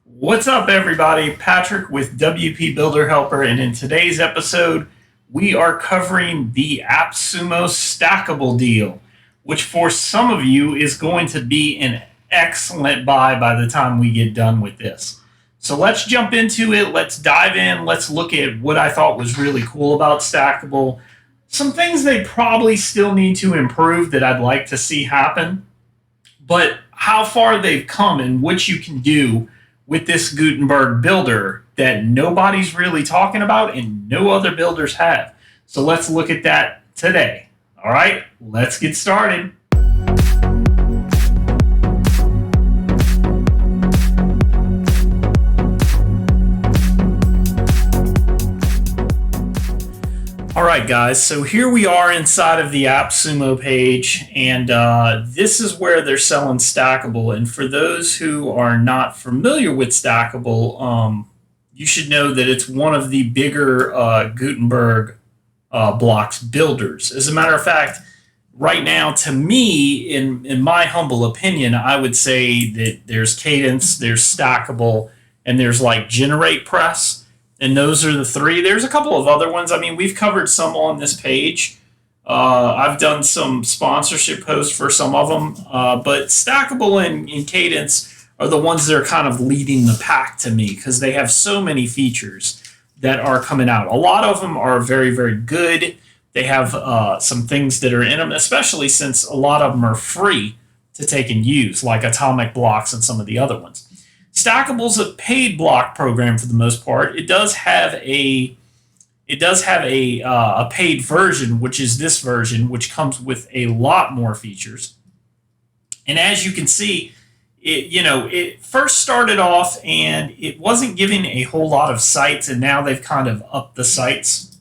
What's up, everybody? Patrick with wpbuilderhelper, and in today's episode, we are covering the AppSumo Stackable deal, which for some of you is going to be an excellent buy by the time we get done with this. So let's jump into it. Let's dive in. Let's look at what I thought was really cool about Stackable. Some things they probably still need to improve that I'd like to see happen, but how far they've come and what you can do with this Gutenberg builder that nobody's really talking about and no other builders have. So let's look at that today. All right, let's get started. All right, guys, so here we are inside of the AppSumo page, and this is where they're selling Stackable. And for those who are not familiar with Stackable, you should know that it's one of the bigger Gutenberg blocks builders. As a matter of fact, right now, to me, in my humble opinion, I would say that there's Cadence, there's Stackable, and there's like Generate Press. And those are the three. There's a couple of other ones. I mean, we've covered some on this page. I've done some sponsorship posts for some of them. But Stackable and Cadence are the ones that are kind of leading the pack to me because they have so many features that are coming out. A lot of them are very, very good. They have some things that are in them, especially since a lot of them are free to take and use, like Atomic Blocks and some of the other ones. Stackable's a paid block program for the most part. It does have a paid version, which is this version, which comes with a lot more features. And as you can see, it first started off and it wasn't giving a whole lot of sites, and now they've kind of upped the sites.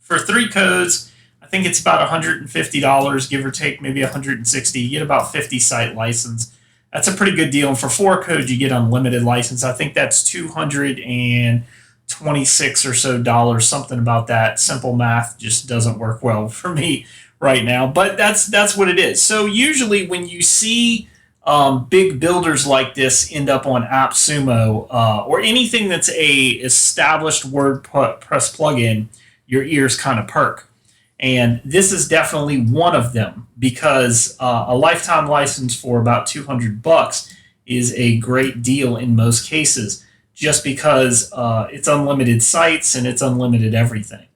For 3 codes, I think it's about $150, give or take, maybe $160. You get about 50 site license. That's a pretty good deal. And for 4 codes, you get unlimited license. I think that's $226 or so dollars, something about that. Simple math just doesn't work well for me right now, but that's what it is. So usually when you see big builders like this end up on AppSumo or anything that's a established WordPress plugin, your ears kind of perk. And this is definitely one of them because a lifetime license for about $200 is a great deal in most cases, just because it's unlimited sites and it's unlimited everything.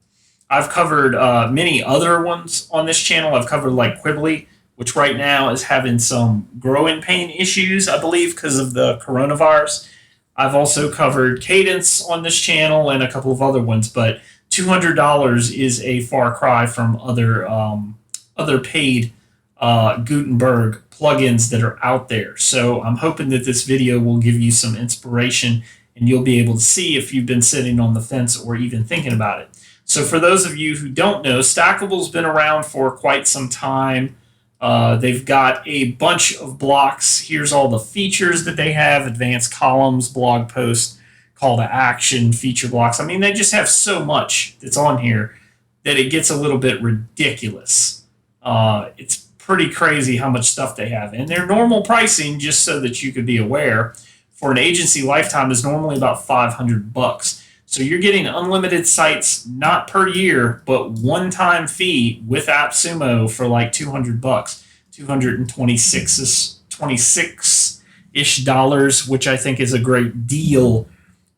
I've covered many other ones on this channel. I've covered like Quibbly, which right now is having some growing pain issues, I believe, because of the coronavirus. I've also covered Cadence on this channel and a couple of other ones, but $200 is a far cry from other paid Gutenberg plugins that are out there. So I'm hoping that this video will give you some inspiration and you'll be able to see if you've been sitting on the fence or even thinking about it. So for those of you who don't know, Stackable's been around for quite some time. They've got a bunch of blocks. Here's all the features that they have: advanced columns, blog posts, call to action, feature blocks. I mean, they just have so much that's on here that it gets a little bit ridiculous. It's pretty crazy how much stuff they have. And their normal pricing, just so that you could be aware, for an agency lifetime is normally about $500. So you're getting unlimited sites, not per year, but one-time fee with AppSumo for like $200, $226-ish dollars, which I think is a great deal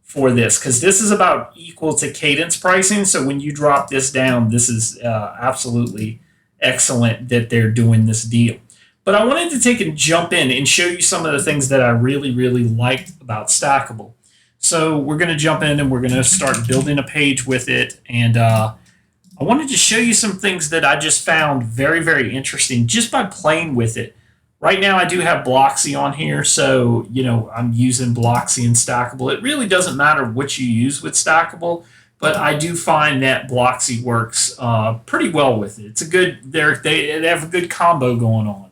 for this, because this is about equal to Cadence pricing. So when you drop this down, this is absolutely excellent that they're doing this deal. But I wanted to take and jump in and show you some of the things that I really, really liked about Stackable. So we're going to jump in and we're going to start building a page with it. And I wanted to show you some things that I just found very, very interesting just by playing with it. Right now, I do have Blocksy on here, so I'm using Blocksy and Stackable. It really doesn't matter what you use with Stackable, but I do find that Blocksy works pretty well with it. It's a good. They have a good combo going on.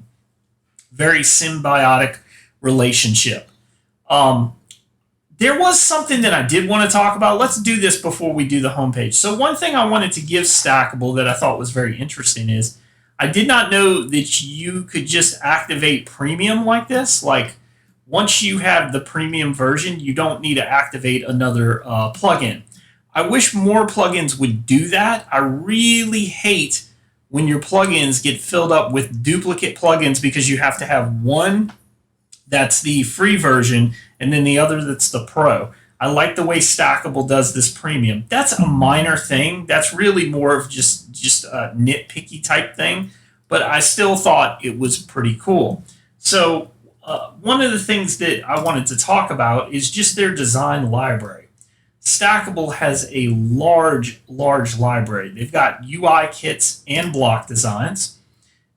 Very symbiotic relationship. There was something that I did want to talk about. Let's do this before we do the homepage. So one thing I wanted to give Stackable that I thought was very interesting is I did not know that you could just activate premium like this. Like once you have the premium version, you don't need to activate another plugin. I wish more plugins would do that. I really hate when your plugins get filled up with duplicate plugins because you have to have one that's the free version and then the other that's the pro. I like the way Stackable does this premium. That's a minor thing. That's really more of just a nitpicky type thing, but I still thought it was pretty cool. So one of the things that I wanted to talk about is just their design library. Stackable has a large library. They've got UI kits and block designs.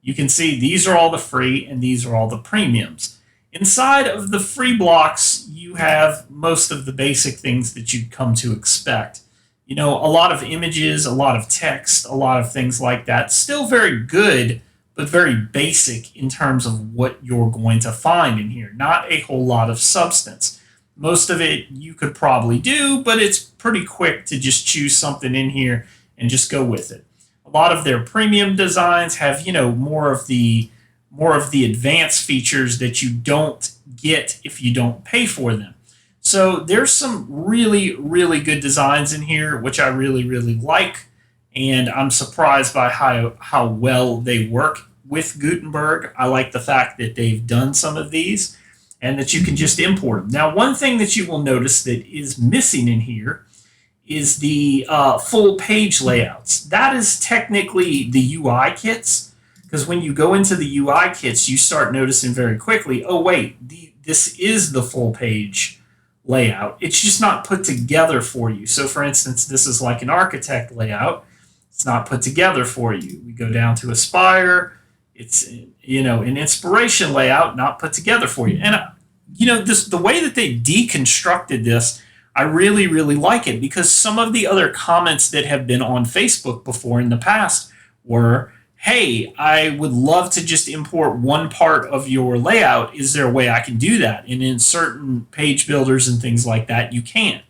You can see these are all the free and these are all the premiums. Inside of the free blocks, you have most of the basic things that you'd come to expect. You know, a lot of images, a lot of text, a lot of things like that. Still very good, but very basic in terms of what you're going to find in here. Not a whole lot of substance. Most of it you could probably do, but it's pretty quick to just choose something in here and just go with it. A lot of their premium designs have, you know, more of the advanced features that you don't get if you don't pay for them. So there's some really good designs in here, which I really like, and I'm surprised by how well they work with Gutenberg. I like the fact that they've done some of these and that you can just import them. Now, one thing that you will notice that is missing in here is the full page layouts. That is technically the UI kits, because when you go into the UI kits, you start noticing very quickly, oh wait, this is the full page layout. It's just not put together for you. So for instance, this is like an architect layout. It's not put together for you. We go down to Aspire. It's, you know, an inspiration layout, not put together for you. And, you know, the way that they deconstructed this, I really like it, because some of the other comments that have been on Facebook before in the past were, hey, I would love to just import one part of your layout. Is there a way I can do that? And in certain page builders and things like that, you can.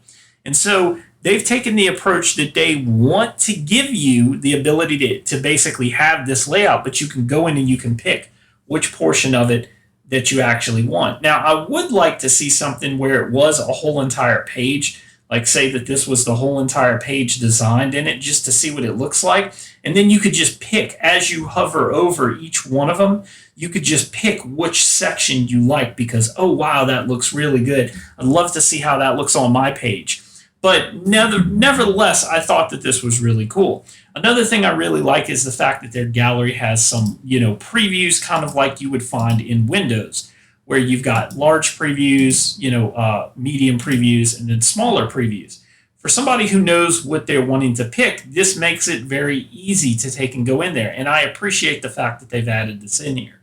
And so they've taken the approach that they want to give you the ability to basically have this layout, but you can go in and you can pick which portion of it that you actually want. Now, I would like to see something where it was a whole entire page, like say that this was the whole entire page designed in it, just to see what it looks like. And then you could just pick, as you hover over each one of them, you could just pick which section you like, because, oh wow, that looks really good. I'd love to see how that looks on my page. But nevertheless, I thought that this was really cool. Another thing I really like is the fact that their gallery has some, you know, previews, kind of like you would find in Windows, where you've got large previews, you know, medium previews, and then smaller previews. For somebody who knows what they're wanting to pick, this makes it very easy to take and go in there. And I appreciate the fact that they've added this in here.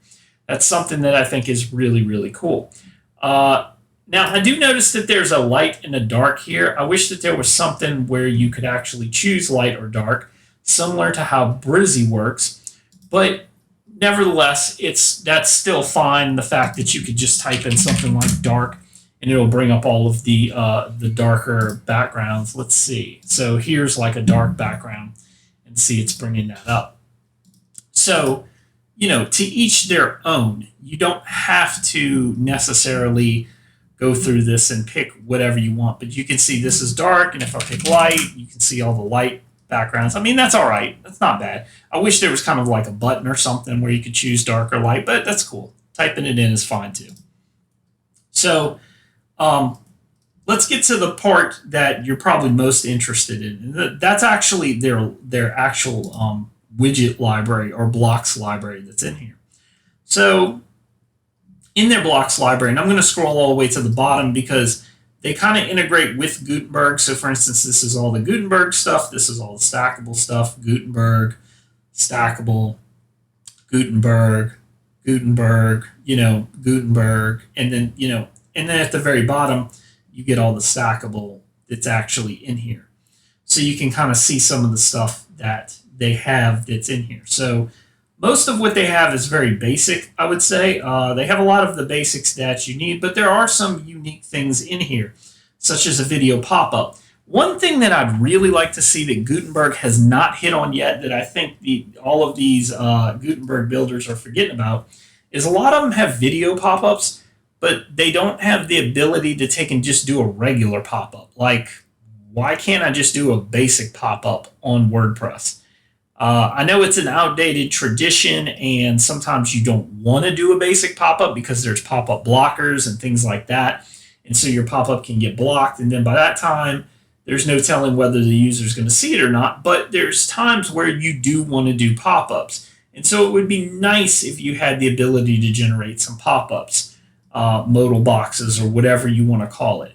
That's something that I think is really cool. Now, I do notice that there's a light and a dark here. I wish that there was something where you could actually choose light or dark, similar to how Brizzy works. But nevertheless, that's still fine. The fact that you could just type in something like dark, and it'll bring up all of the darker backgrounds. Let's see. So here's like a dark background, and see it's bringing that up. So, you know, to each their own. You don't have to necessarily go through this and pick whatever you want, but you can see this is dark, and if I pick light, you can see all the light backgrounds. I mean, that's all right. That's not bad. I wish there was kind of like a button or something where you could choose dark or light, but that's cool. Typing it in is fine too. So let's get to the part that you're probably most interested in. That's actually their actual widget library or blocks library that's in here. So in their blocks library, and I'm going to scroll all the way to the bottom because they kind of integrate with Gutenberg. So for instance, this is all the Gutenberg stuff. This is all the Stackable stuff. Gutenberg, Stackable, Gutenberg, you know, Gutenberg. And then, you know, and then at the very bottom, you get all the Stackable that's actually in here. So you can kind of see some of the stuff that they have that's in here. So most of what they have is very basic, I would say. They have a lot of the basics that you need, but there are some unique things in here, such as a video pop-up. One thing that I'd really like to see that Gutenberg has not hit on yet, that I think all of these Gutenberg builders are forgetting about, is a lot of them have video pop-ups, but they don't have the ability to take and just do a regular pop-up. Like, why can't I just do a basic pop-up on WordPress? I know it's an outdated tradition, and sometimes you don't want to do a basic pop-up because there's pop-up blockers and things like that. And so your pop-up can get blocked, and then by that time, there's no telling whether the user is going to see it or not. But there's times where you do want to do pop-ups. And so it would be nice if you had the ability to generate some pop-ups, modal boxes, or whatever you want to call it.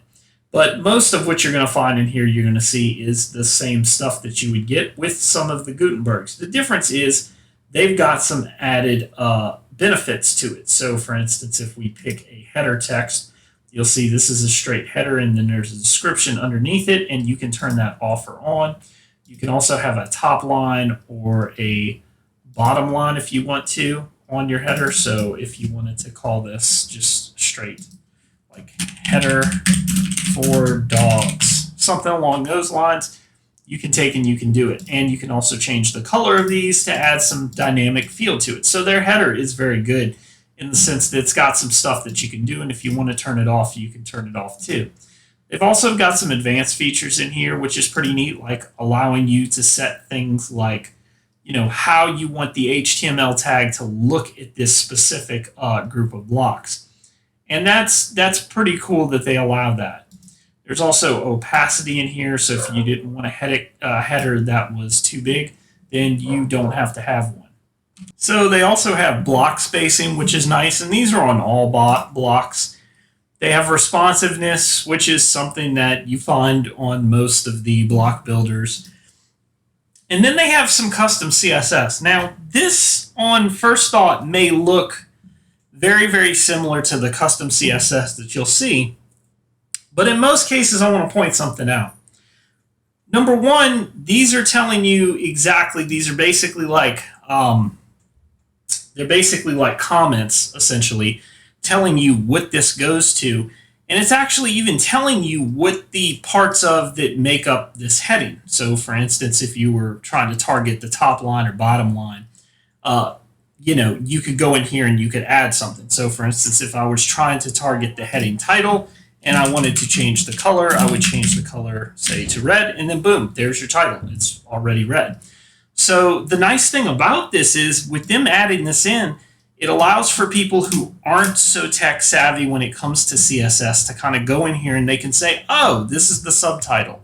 But most of what you're going to find in here, you're going to see is the same stuff that you would get with some of the Gutenbergs. The difference is they've got some added benefits to it. So for instance, if we pick a header text, you'll see this is a straight header, and then there's a description underneath it, and you can turn that off or on. You can also have a top line or a bottom line if you want to on your header. So if you wanted to call this just straight, like header for dogs, something along those lines, you can take and you can do it. And you can also change the color of these to add some dynamic feel to it. So their header is very good in the sense that it's got some stuff that you can do, and if you want to turn it off, you can turn it off too. They've also got some advanced features in here, which is pretty neat, like allowing you to set things like, you know, how you want the HTML tag to look at this specific group of blocks. And that's pretty cool that they allow that. There's also opacity in here, so if you didn't want a header that was too big, then you don't have to have one. So they also have block spacing, which is nice, and these are on all blocks. They have responsiveness, which is something that you find on most of the block builders. And then they have some custom CSS. Now, this on first thought may look very, very similar to the custom CSS that you'll see, but in most cases, I want to point something out. Number one, these are telling you exactly, these are basically like, they're basically like comments, essentially, telling you what this goes to. And it's actually even telling you what the parts of that make up this heading. So for instance, if you were trying to target the top line or bottom line, you know, you could go in here and you could add something. So for instance, if I was trying to target the heading title and I wanted to change the color, I would change the color, say, to red, and then boom, there's your title. It's already red. So the nice thing about this is with them adding this in, it allows for people who aren't so tech savvy when it comes to CSS to kind of go in here and they can say, oh, this is the subtitle.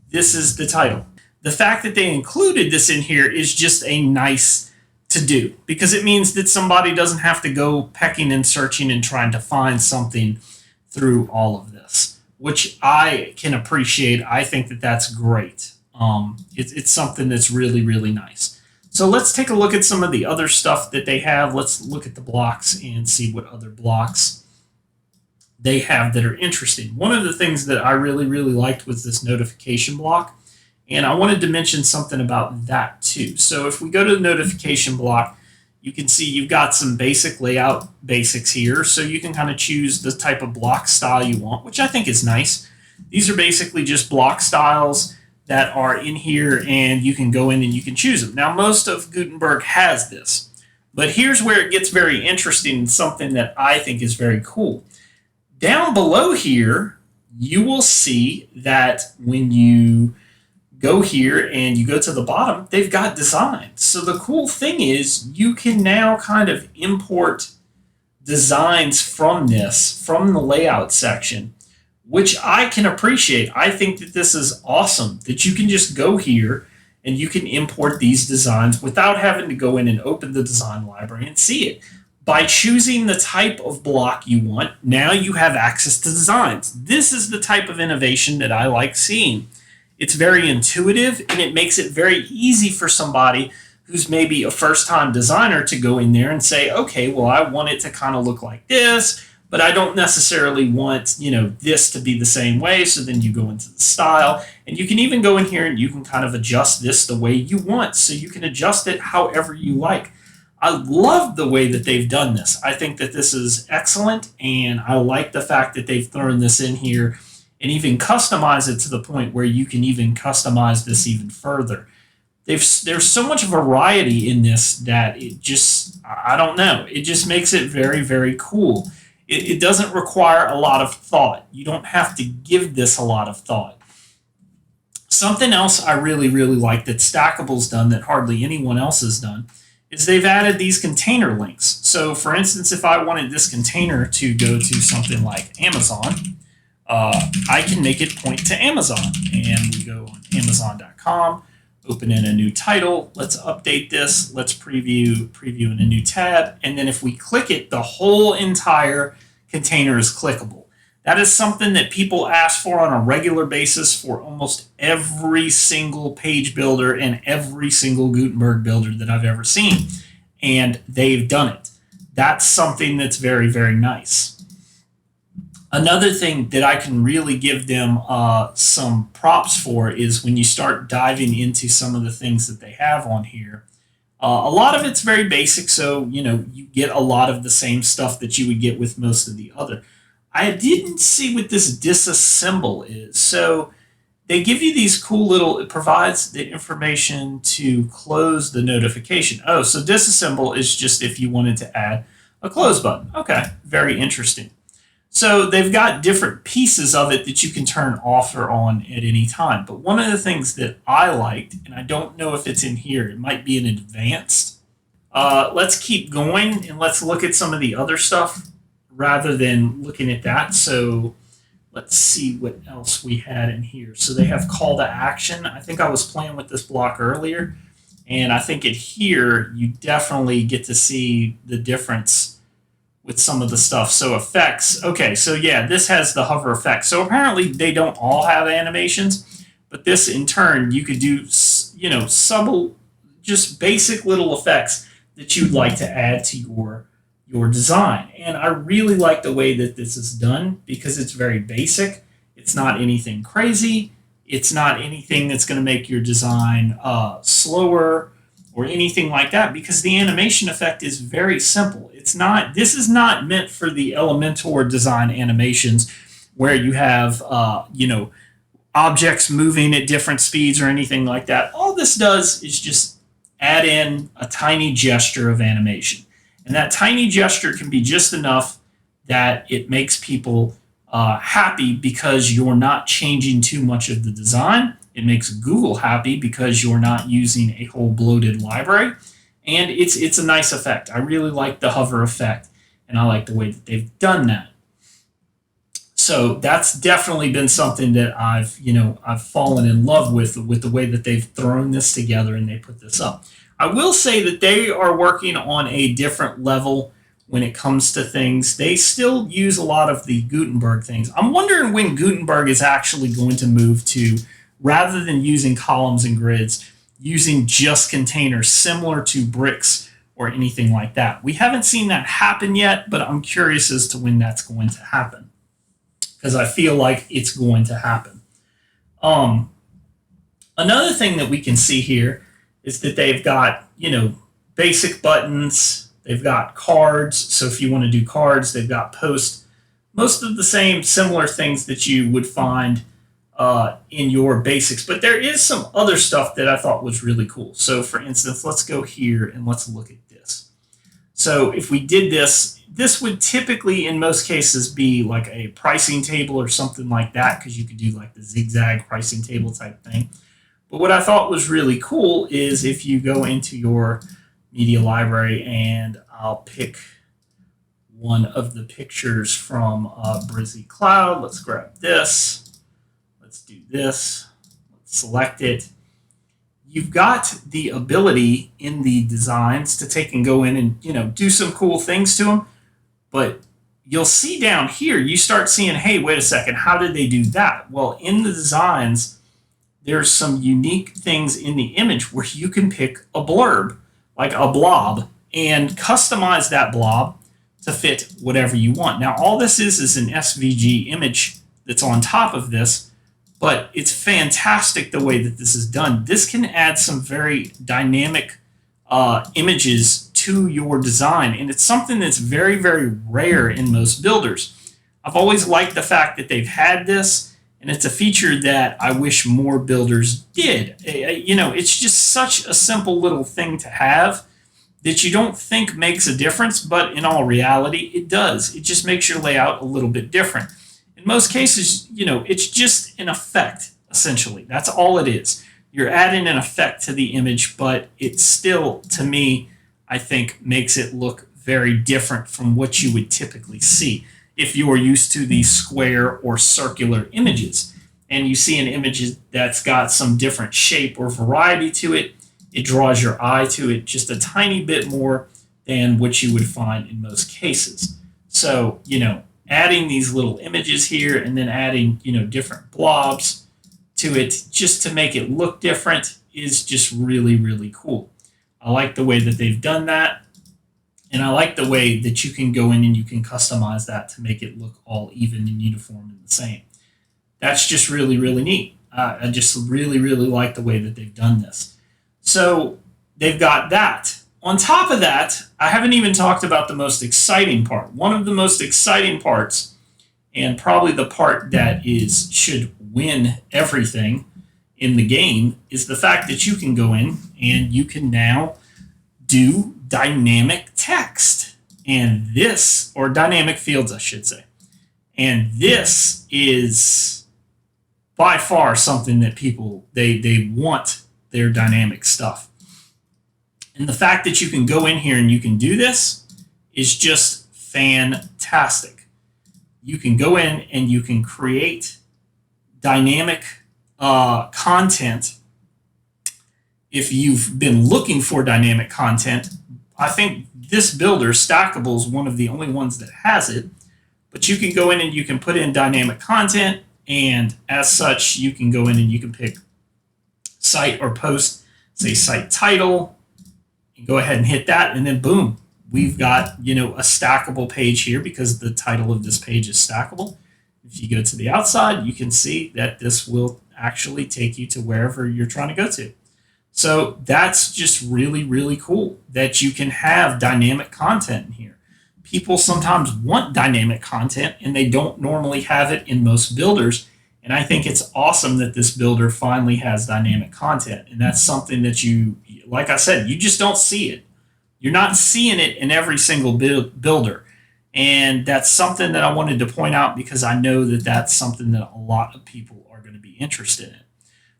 This is the title. The fact that they included this in here is just a nice to do, because it means that somebody doesn't have to go pecking and searching and trying to find something through all of this, which I can appreciate. I think that that's great. It's something that's really, really nice. So let's take a look at some of the other stuff that they have. Let's look at the blocks and see what other blocks they have that are interesting. One of the things that I really, really liked was this notification block. And I wanted to mention something about that too. So if we go to the notification block, you can see you've got some basic layout basics here. So you can kind of choose the type of block style you want, which I think is nice. These are basically just block styles that are in here, and you can go in and you can choose them. Now, most of Gutenberg has this, but here's where it gets very interesting and something that I think is very cool. Down below here, you will see that when you go here and you go to the bottom, they've got designs. So the cool thing is you can now kind of import designs from this, from the layout section, which I can appreciate. I think that this is awesome, that you can just go here and you can import these designs without having to go in and open the design library and see it. By choosing the type of block you want, now you have access to designs. This is the type of innovation that I like seeing. It's very intuitive, and it makes it very easy for somebody who's maybe a first-time designer to go in there and say, okay, well, I want it to kind of look like this, but I don't necessarily want, you know, this to be the same way. So then you go into the style, and you can even go in here and you can kind of adjust this the way you want. So you can adjust it however you like. I love the way that they've done this. I think that this is excellent, and I like the fact that they've thrown this in here and even customize it to the point where you can even customize this even further. There's so much variety in this that it just, I don't know, it just makes it very, very cool. It doesn't require a lot of thought. You don't have to give this a lot of thought. Something else I really, really like that Stackable's done that hardly anyone else has done is they've added these container links. So for instance, if I wanted this container to go to something like Amazon, I can make it point to Amazon. And we go on Amazon.com, open in a new title. Let's update this. Let's preview in a new tab. And then if we click it, the whole entire container is clickable. That is something that people ask for on a regular basis for almost every single page builder and every single Gutenberg builder that I've ever seen. And they've done it. That's something that's very, very nice. Another thing that I can really give them some props for is when you start diving into some of the things that they have on here. A lot of it's very basic, so you get a lot of the same stuff that you would get with most of the other. I didn't see what this disassemble is. So they give you these cool little, it provides the information to close the notification. Oh, so disassemble is just if you wanted to add a close button. Okay, very interesting. So they've got different pieces of it that you can turn off or on at any time. But one of the things that I liked, and I don't know if it's in here, it might be in advanced. Let's keep going and let's look at some of the other stuff rather than looking at that. So let's see what else we had in here. So they have call to action. I think I was playing with this block earlier, and I think in here you definitely get to see the difference with some of the stuff. So effects. Okay, so yeah, this has the hover effect. So apparently they don't all have animations, but this in turn you could do, subtle, just basic little effects that you'd like to add to your design. And I really like the way that this is done because it's very basic. It's not anything crazy. It's not anything that's going to make your design slower or anything like that, because the animation effect is very simple. This is not meant for the Elementor design animations where you have objects moving at different speeds or anything like that. All this does is just add in a tiny gesture of animation. And that tiny gesture can be just enough that it makes people happy because you're not changing too much of the design. It makes Google happy because you're not using a whole bloated library. And it's a nice effect. I really like the hover effect, and I like the way that they've done that. So that's definitely been something that I've fallen in love with the way that they've thrown this together and they put this up. I will say that they are working on a different level when it comes to things. They still use a lot of the Gutenberg things. I'm wondering when Gutenberg is actually going to move to, rather than using columns and grids, using just containers similar to bricks or anything like that. We haven't seen that happen yet, but I'm curious as to when that's going to happen, because I feel like it's going to happen. Another thing that we can see here is that they've got, basic buttons. They've got cards. So if you want to do cards, they've got post. Most of the same similar things that you would find in your basics. But there is some other stuff that I thought was really cool. So for instance, let's go here and let's look at this. So if we did this, this would typically in most cases be like a pricing table or something like that, because you could do like the zigzag pricing table type thing. But what I thought was really cool is if you go into your media library, and I'll pick one of the pictures from Brizzy Cloud. Let's grab this. Let's do this. Let's select it. You've got the ability in the designs to take and go in and do some cool things to them. But you'll see down here, you start seeing, hey, wait a second, how did they do that? Well, in the designs, there's some unique things in the image where you can pick a blurb, like a blob, and customize that blob to fit whatever you want. Now, all this is an SVG image that's on top of this, but it's fantastic the way that this is done. This can add some very dynamic images to your design, and it's something that's very, very rare in most builders. I've always liked the fact that they've had this, and it's a feature that I wish more builders did. It's just such a simple little thing to have that you don't think makes a difference, but in all reality, it does. It just makes your layout a little bit different. In most cases, it's just an effect, essentially. That's all it is. You're adding an effect to the image, but it still, to me, I think makes it look very different from what you would typically see if you are used to the square or circular images. And you see an image that's got some different shape or variety to it, it draws your eye to it just a tiny bit more than what you would find in most cases. So, adding these little images here and then adding, different blobs to it just to make it look different is just really, really cool. I like the way that they've done that. And I like the way that you can go in and you can customize that to make it look all even and uniform and the same. That's just really, really neat. I just really, really like the way that they've done this. So they've got that. On top of that, I haven't even talked about the most exciting part. One of the most exciting parts, and probably the part that should win everything in the game, is the fact that you can go in and you can now do dynamic text. And this, or dynamic fields, I should say. And this is by far something that people, they want their dynamic stuff. And the fact that you can go in here and you can do this is just fantastic. You can go in and you can create dynamic content. If you've been looking for dynamic content, I think this builder, Stackable, is one of the only ones that has it. But you can go in and you can put in dynamic content, and as such, you can go in and you can pick site or post, say site title, and go ahead and hit that, and then boom, we've got, a stackable page here because the title of this page is stackable. If you go to the outside, you can see that this will actually take you to wherever you're trying to go to. So that's just really, really cool that you can have dynamic content in here. People sometimes want dynamic content and they don't normally have it in most builders. And I think it's awesome that this builder finally has dynamic content. And that's something that you, like I said, you just don't see it. You're not seeing it in every single builder. And that's something that I wanted to point out because I know that that's something that a lot of people are going to be interested in.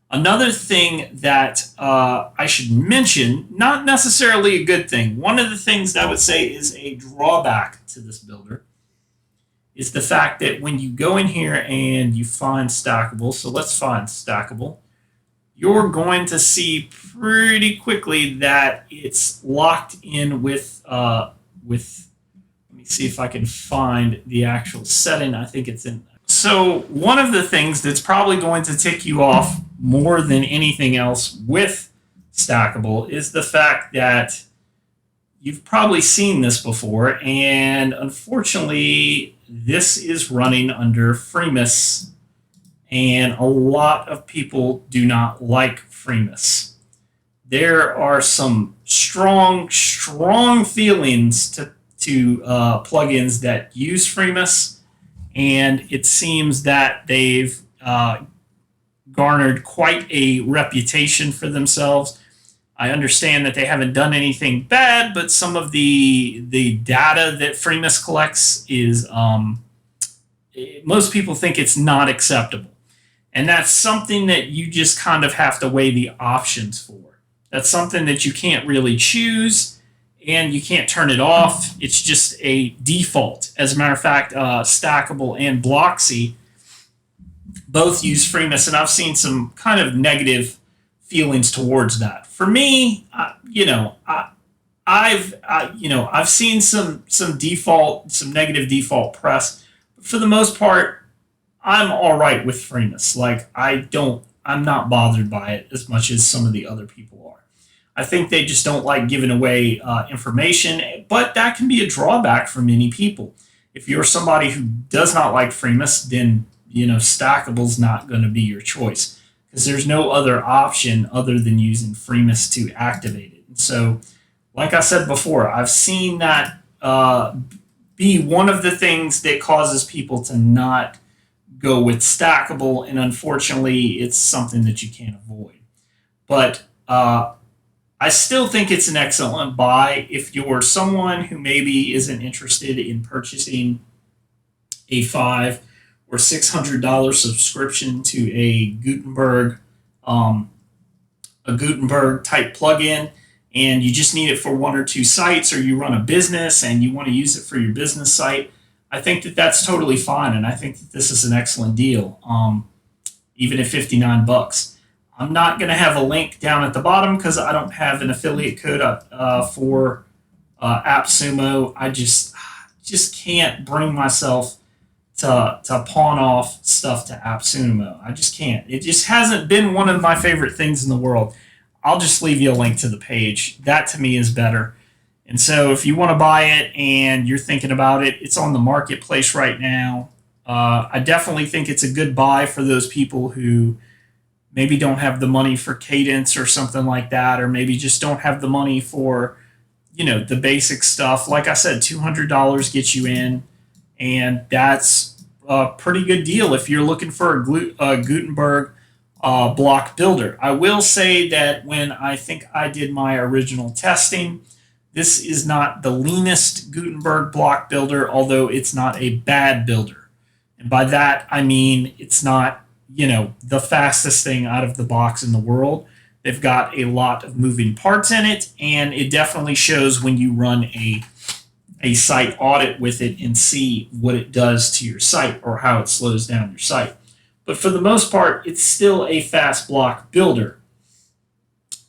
Another thing that I should mention, not necessarily a good thing, one of the things that I would say is a drawback to this builder is the fact that when you go in here and you find Stackable, so let's find Stackable, you're going to see pretty quickly that it's locked in with let me see if I can find the actual setting. I think it's in. So one of the things that's probably going to tick you off more than anything else with Stackable is the fact that you've probably seen this before, and unfortunately this is running under Freemas, and a lot of people do not like Freemas. There are some strong feelings to plugins that use Freemas, and it seems that they've garnered quite a reputation for themselves. I understand that they haven't done anything bad, but some of the data that Freemas collects is most people think it's not acceptable. And that's something that you just kind of have to weigh the options for. That's something that you can't really choose, and you can't turn it off. It's just a default. As a matter of fact, Stackable and Bloxy both use Freemas, and I've seen some kind of negative feelings towards that. For me, I've seen some negative default press, but for the most part, I'm all right with Freemas. Like I'm not bothered by it as much as some of the other people are. I think they just don't like giving away information, but that can be a drawback for many people. If you're somebody who does not like Freemas, then Stackable's not going to be your choice because there's no other option other than using Freemas to activate it. And so, like I said before, I've seen that be one of the things that causes people to not go with Stackable, and unfortunately, it's something that you can't avoid. But I still think it's an excellent buy if you're someone who maybe isn't interested in purchasing a $500 or $600 subscription to um, a Gutenberg type plugin, and you just need it for one or two sites, or you run a business and you want to use it for your business site. I think that that's totally fine, and I think that this is an excellent deal, even at 59 bucks. I'm not going to have a link down at the bottom because I don't have an affiliate code for AppSumo. I just can't bring myself to pawn off stuff to AppSumo. I just can't. It just hasn't been one of my favorite things in the world. I'll just leave you a link to the page. That to me is better. And so if you want to buy it and you're thinking about it, it's on the marketplace right now. I definitely think it's a good buy for those people who maybe don't have the money for Cadence or something like that, or maybe just don't have the money for, the basic stuff. Like I said, $200 gets you in, and that's a pretty good deal if you're looking for a Gutenberg block builder. I will say that when I think I did my original testing, this is not the leanest Gutenberg block builder, although it's not a bad builder. And by that, I mean it's not, the fastest thing out of the box in the world. They've got a lot of moving parts in it, and it definitely shows when you run a site audit with it and see what it does to your site or how it slows down your site. But for the most part, it's still a fast block builder.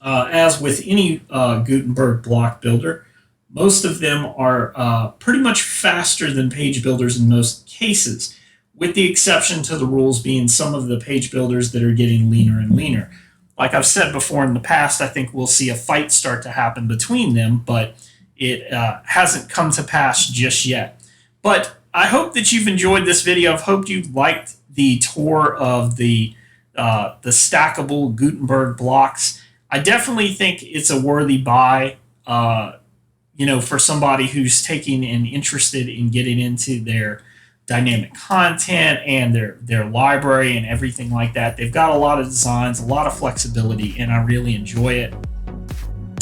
As with any Gutenberg block builder, most of them are pretty much faster than page builders in most cases, with the exception to the rules being some of the page builders that are getting leaner and leaner. Like I've said before in the past, I think we'll see a fight start to happen between them, but it hasn't come to pass just yet. But I hope that you've enjoyed this video. I've hoped you liked the tour of the stackable Gutenberg blocks. I definitely think it's a worthy buy, for somebody who's taking and interested in getting into their dynamic content and their library and everything like that. They've got a lot of designs, a lot of flexibility, and I really enjoy it.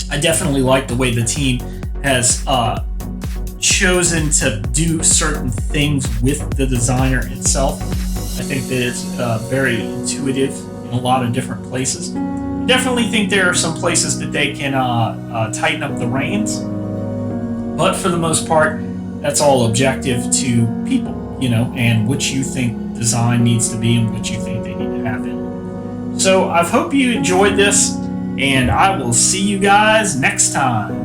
I definitely like the way the team has chosen to do certain things with the designer itself. I think that it's very intuitive in a lot of different places. I definitely think there are some places that they can tighten up the reins, but for the most part, that's all objective to people, and what you think design needs to be and what you think they need to have in it. So I hope you enjoyed this, and I will see you guys next time.